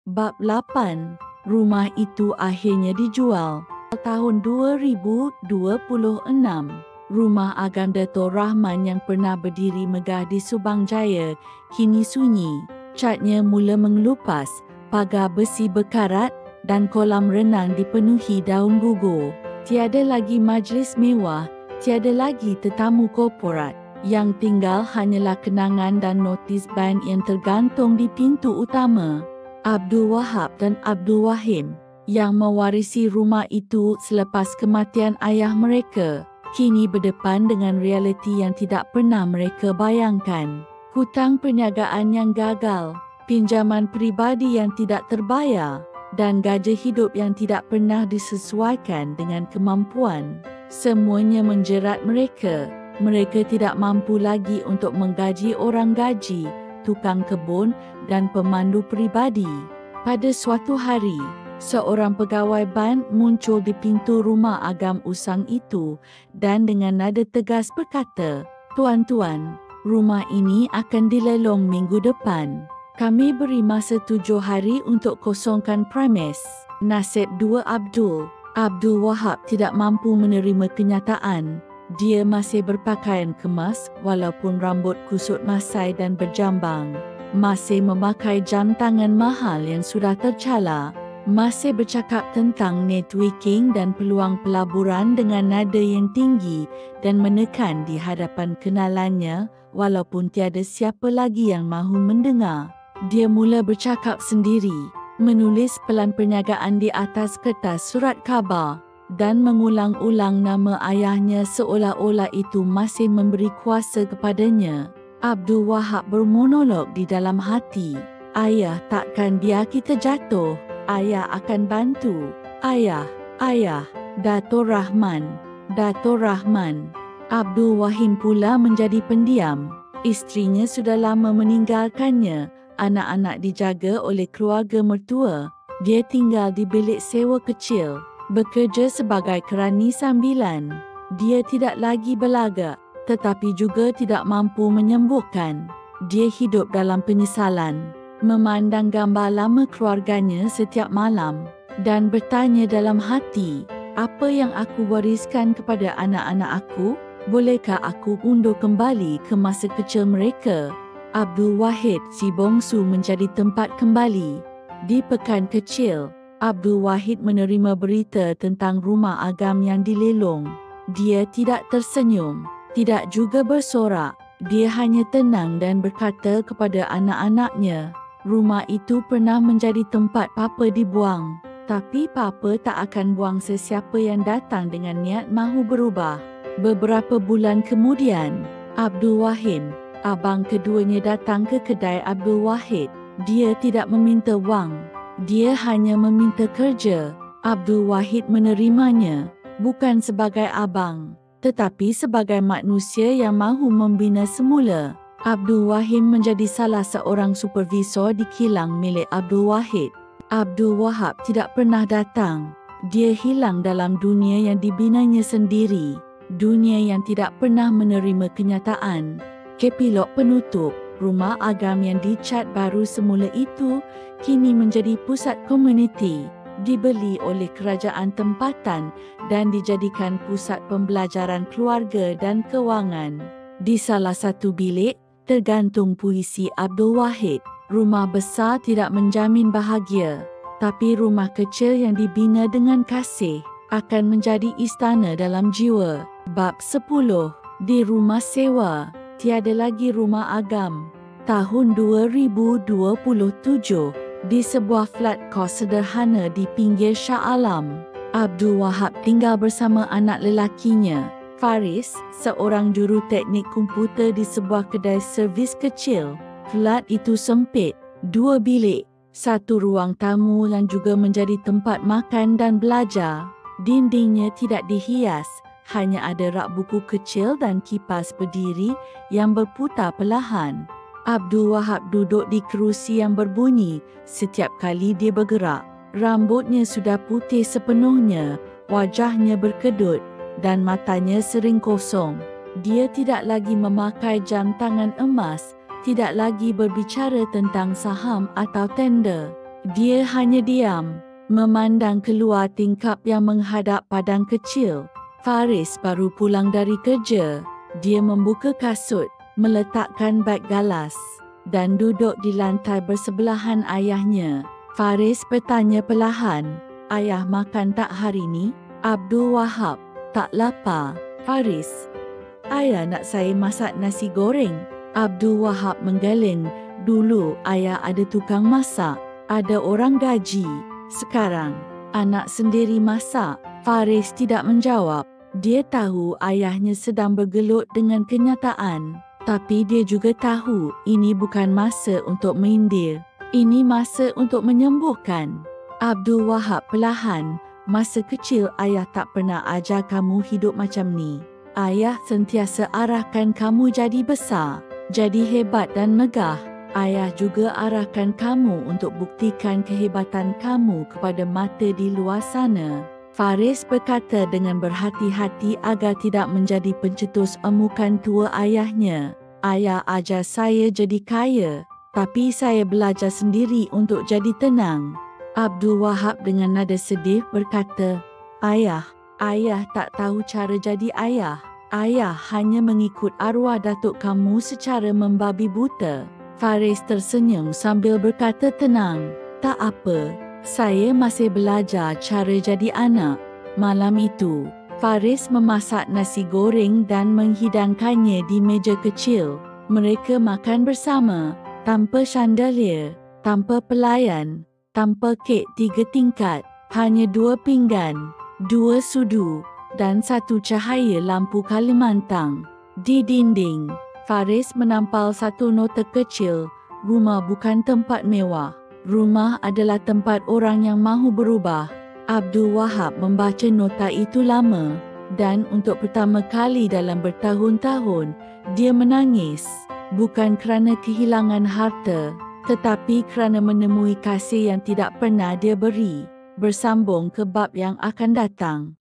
Bab 8. Rumah itu akhirnya dijual. Tahun 2026, rumah agam Dato' Rahman yang pernah berdiri megah di Subang Jaya kini sunyi. Catnya mula mengelupas, pagar besi berkarat dan kolam renang dipenuhi daun gugur. Tiada lagi majlis mewah, tiada lagi tetamu korporat. Yang tinggal hanyalah kenangan dan notis ban yang tergantung di pintu utama. Abdul Wahab dan Abdul Wahim yang mewarisi rumah itu selepas kematian ayah mereka, kini berdepan dengan realiti yang tidak pernah mereka bayangkan. Hutang perniagaan yang gagal, pinjaman peribadi yang tidak terbayar, dan gaji hidup yang tidak pernah disesuaikan dengan kemampuan. Semuanya menjerat mereka. Mereka tidak mampu lagi untuk menggaji orang gaji, tukang kebun dan pemandu peribadi. Pada suatu hari, seorang pegawai ban muncul di pintu rumah agam usang itu dan dengan nada tegas berkata, "Tuan-tuan, rumah ini akan dilelong minggu depan. Kami beri masa 7 hari untuk kosongkan premis." Nasib dua Abdul. Abdul Wahab tidak mampu menerima kenyataan. Dia masih berpakaian kemas walaupun rambut kusut masai dan berjambang. Masih memakai jam tangan mahal yang sudah tercala. Masih bercakap tentang networking dan peluang pelaburan dengan nada yang tinggi dan menekan di hadapan kenalannya walaupun tiada siapa lagi yang mahu mendengar. Dia mula bercakap sendiri, menulis pelan perniagaan di atas kertas surat khabar dan mengulang-ulang nama ayahnya seolah-olah itu masih memberi kuasa kepadanya. Abdul Wahab bermonolog di dalam hati. "Ayah takkan biar kita jatuh. Ayah akan bantu. Ayah, ayah, Dato' Rahman, Dato' Rahman." Abdul Wahim pula menjadi pendiam. Isterinya sudah lama meninggalkannya. Anak-anak dijaga oleh keluarga mertua. Dia tinggal di bilik sewa kecil. Bekerja sebagai kerani sambilan. Dia tidak lagi berlagak, tetapi juga tidak mampu menyembuhkan. Dia hidup dalam penyesalan, memandang gambar lama keluarganya setiap malam, dan bertanya dalam hati, "Apa yang aku wariskan kepada anak-anak aku? Bolehkah aku undur kembali ke masa kecil mereka?" Abdul Wahid si bongsu menjadi tempat kembali. Di pekan kecil, Abdul Wahid menerima berita tentang rumah agam yang dilelong. Dia tidak tersenyum, tidak juga bersorak. Dia hanya tenang dan berkata kepada anak-anaknya, "Rumah itu pernah menjadi tempat Papa dibuang. Tapi Papa tak akan buang sesiapa yang datang dengan niat mahu berubah." Beberapa bulan kemudian, Abdul Wahim, abang keduanya, datang ke kedai Abdul Wahid. Dia tidak meminta wang. Dia hanya meminta kerja. Abdul Wahid menerimanya, bukan sebagai abang, tetapi sebagai manusia yang mahu membina semula. Abdul Wahim menjadi salah seorang supervisor di kilang milik Abdul Wahid. Abdul Wahab tidak pernah datang. Dia hilang dalam dunia yang dibinanya sendiri. Dunia yang tidak pernah menerima kenyataan. Epilog penutup. Rumah agam yang dicat baru semula itu kini menjadi pusat komuniti, dibeli oleh kerajaan tempatan dan dijadikan pusat pembelajaran keluarga dan kewangan. Di salah satu bilik tergantung puisi Abdul Wahid. Rumah besar tidak menjamin bahagia, tapi rumah kecil yang dibina dengan kasih akan menjadi istana dalam jiwa. Bab 10. Di rumah sewa. Tiada lagi rumah agam. Tahun 2027, di sebuah flat kos sederhana di pinggir Shah Alam, Abdul Wahab tinggal bersama anak lelakinya, Faris, seorang juru teknik komputer di sebuah kedai servis kecil. Flat itu sempit, 2 bilik, 1 ruang tamu yang juga menjadi tempat makan dan belajar. Dindingnya tidak dihias. Hanya ada rak buku kecil dan kipas berdiri yang berputar perlahan. Abdul Wahab duduk di kerusi yang berbunyi setiap kali dia bergerak. Rambutnya sudah putih sepenuhnya, wajahnya berkedut dan matanya sering kosong. Dia tidak lagi memakai jam tangan emas, tidak lagi berbicara tentang saham atau tender. Dia hanya diam, memandang keluar tingkap yang menghadap padang kecil. Faris baru pulang dari kerja. Dia membuka kasut, meletakkan beg galas dan duduk di lantai bersebelahan ayahnya. Faris bertanya perlahan, "Ayah makan tak hari ni?" Abdul Wahab, "Tak lapar, Faris. Ayah nak saya masak nasi goreng." Abdul Wahab menggeleng. "Dulu ayah ada tukang masak, ada orang gaji. Sekarang, anak sendiri masak." Faris tidak menjawab. Dia tahu ayahnya sedang bergelut dengan kenyataan. Tapi dia juga tahu ini bukan masa untuk menyindir. Ini masa untuk menyembuhkan. Abdul Wahab perlahan, "Masa kecil ayah tak pernah ajar kamu hidup macam ni. Ayah sentiasa arahkan kamu jadi besar, jadi hebat dan megah. Ayah juga arahkan kamu untuk buktikan kehebatan kamu kepada mata di luar sana." Faris berkata dengan berhati-hati agar tidak menjadi pencetus emukan tua ayahnya. "Ayah ajar saya jadi kaya, tapi saya belajar sendiri untuk jadi tenang." Abdul Wahab dengan nada sedih berkata, Ayah tak tahu cara jadi ayah. Ayah hanya mengikut arwah datuk kamu secara membabi buta." Faris tersenyum sambil berkata tenang, "Tak apa, saya masih belajar cara jadi anak." Malam itu, Faris memasak nasi goreng dan menghidangkannya di meja kecil. Mereka makan bersama, tanpa chandelier, tanpa pelayan, tanpa kek 3 tingkat, hanya 2 pinggan, 2 sudu, dan 1 cahaya lampu Kalimantan. Di dinding, Faris menampal 1 nota kecil, "Rumah bukan tempat mewah. Rumah adalah tempat orang yang mahu berubah." Abdul Wahab membaca nota itu lama, dan untuk pertama kali dalam bertahun-tahun, dia menangis. Bukan kerana kehilangan harta, tetapi kerana menemui kasih yang tidak pernah dia beri. Bersambung ke bab yang akan datang.